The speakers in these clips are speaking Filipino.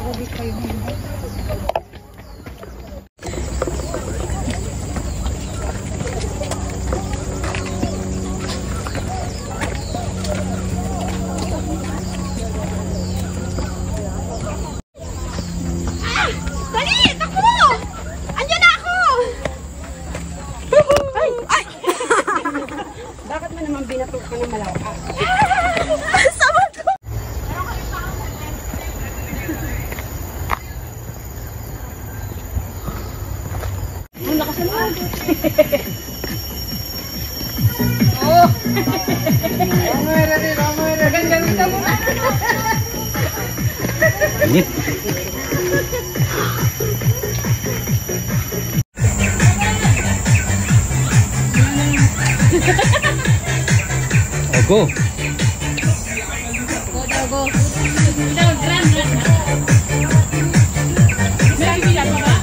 tubig kayo. Binatok ka ng malaka. Sama ko! Ang lakas na lang. Oh! Ramera din, ramera. Ganda-ganda mo. Init. Go. Go daw, go. Daw, run. May bilang pa ba?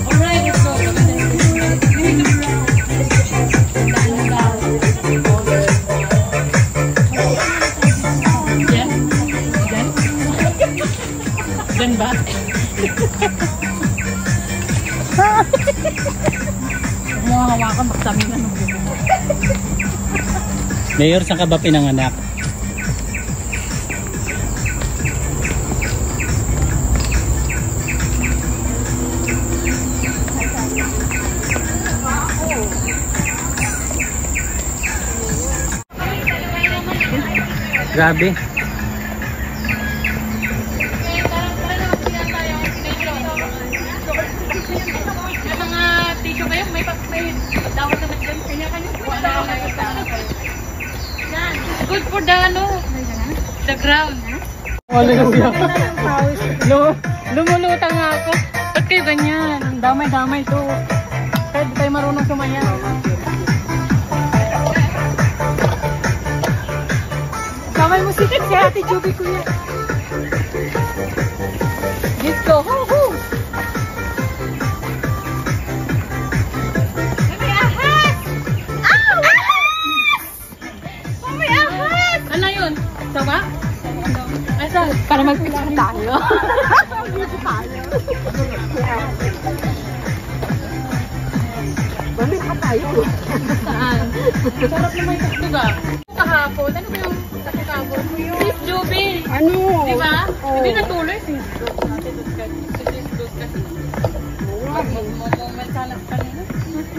Alright, let's go. Yan? Yan? Yan ba? Mga hawakan, magsami na nung bubo. Mayor, saan ka ba pinanganak? Grabe. May mga tissue kayo, may dawat naman dyan. Kanya-kanya. Good for the the ground. Lumulutang nga ako. Ba't kayo ganyan? Damay-damay to. Kahit tayo marunong sumayaw. Damay mo si Ate Juby ko yan. Let's go. Ho-ho! Ano yun? Sawa? Asa? Para mag-picture tayo. Balik ka tayo. Saan? Sarap naman yung tugtog ah. Kahapon. Ano ba yung kahapon? Sis Juby. Ano? Di ba? Oh. Hindi natuloy. Sis Juby kasi. Moment hanap kanina.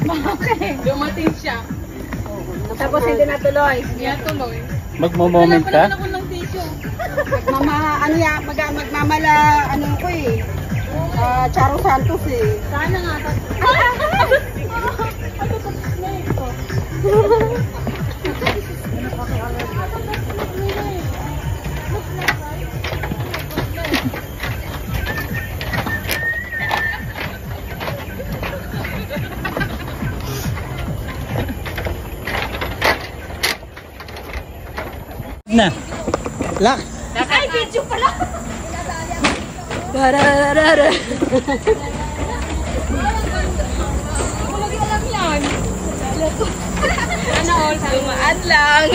Bakit? Dumating siya. Tapos hindi natuloy. Hindi natuloy. Magmo-moment ka? Wala pa naman ako ng tissue. Magmamala, ko eh. Charo Santos eh. Sana nga. Na. Lak. Ay, video pala. Bararara. Lagi alam yan. Sana all dumaan lang.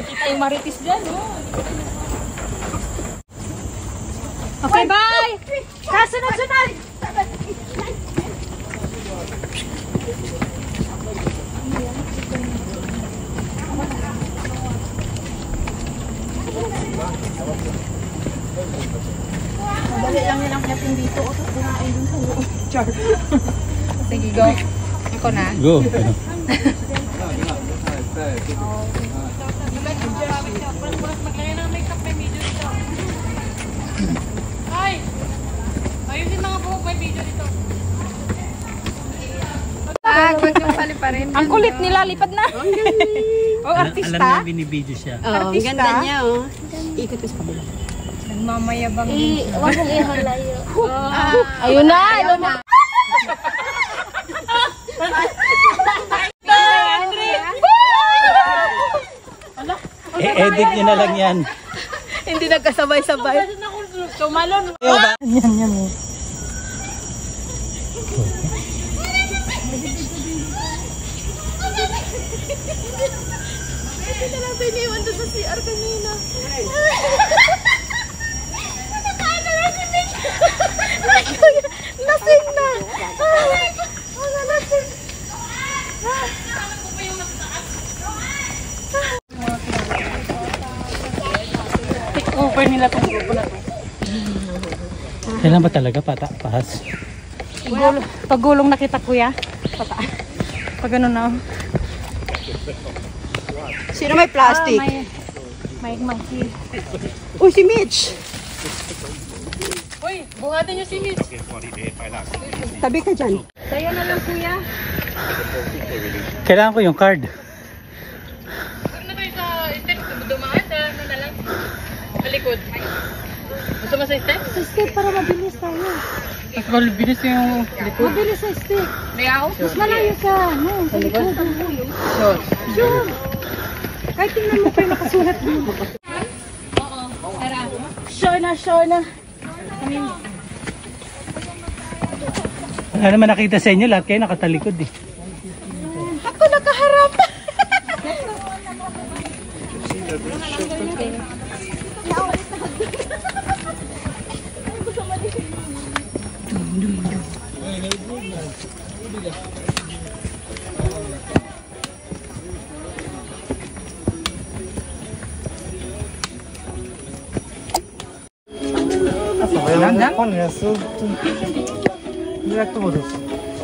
Kita yung maritis dyan, oh. Okay, bye! Kasunod-sunod! Madali lang yun ang kyating dito. O, tapos kumain dun sa loob. Char. Sige, go. Ako na. Go. Ano? Maglagay ng makeup, may video dito. Ay! Ayusin mga buhok, may video dito. Wag yung pali pa rin. Ang kulit nila, lipad na. Oh, artista? Alam na binibideo siya. Oh, ang ganda niya oh. Ikot ko sa kabila. Nagmamayabang. Huwag mong ihalayo. Ayun na! Ayun na! I-edit nyo na lang yan. Hindi nagkasabay-sabay. Tumalon. Yan. Hindi na lang iniwan doon sa CR kanina. Over nila tong grupo na to. Kailan ba talaga pahas? Pagulong na kita kuya. Pag ano na. Sino may plastic? May monkey. Uy, si Mitch! Uy, buhatin niyo si Mitch. Tabi ka dyan. Sa'yo na lang kuya. Kailangan ko yung card. Ano tayo sa step? Dumaan sa ano na lang? Sa likod. Gusto mo sa step? Sa step para mabilis tayo. Mas mabilis yung likod. Mabilis sa step. May ako? Mas malayo sa, ano, sa likod. Short. Sure. Kahit tingnan mo pa yung nakasulat dito. Oo. Tara. Sure na. Wala naman nakita sa inyo, lahat kayo nakatalikod eh. Ako nakaharap.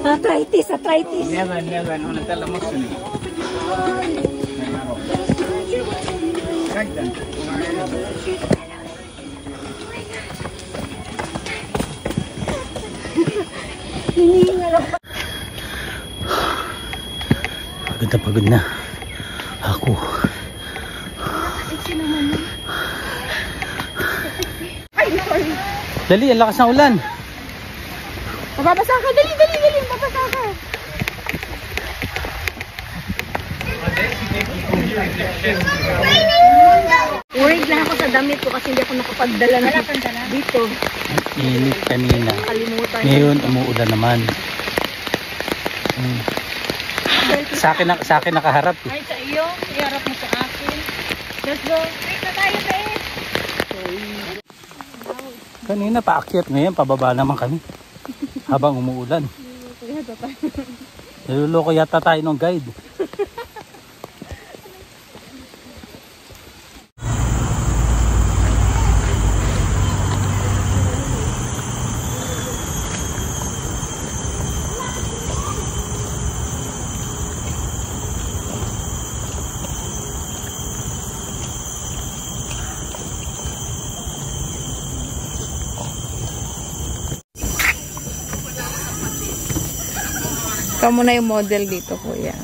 Arthritis. Pagod na ako. Dali, ang lakas ng ulan. Mababasa ka. Dali. Mababasa ka. Worried lang ako sa damit ko kasi hindi ako nakapagdala na dito. Init kanina. Kalimutan. Ngayon, umuulan naman. Sa akin nakaharap eh. Ay, sa iyo. Iharap mo sa akin. Let's go. Wait na tayo, Tes. Kanina paakyat, ngayon pababa naman kami. Habang umuulan. Niluloko yata tayo ng guide. Ikaw muna yung model dito, kuya.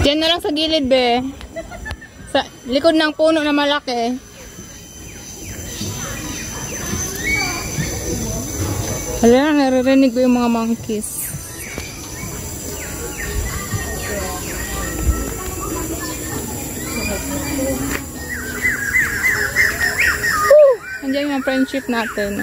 Diyan na lang sa gilid, be. Sa likod ng puno na malaki. Hala, naririnig ko yung mga monkeys. Andiyan yung friendship natin.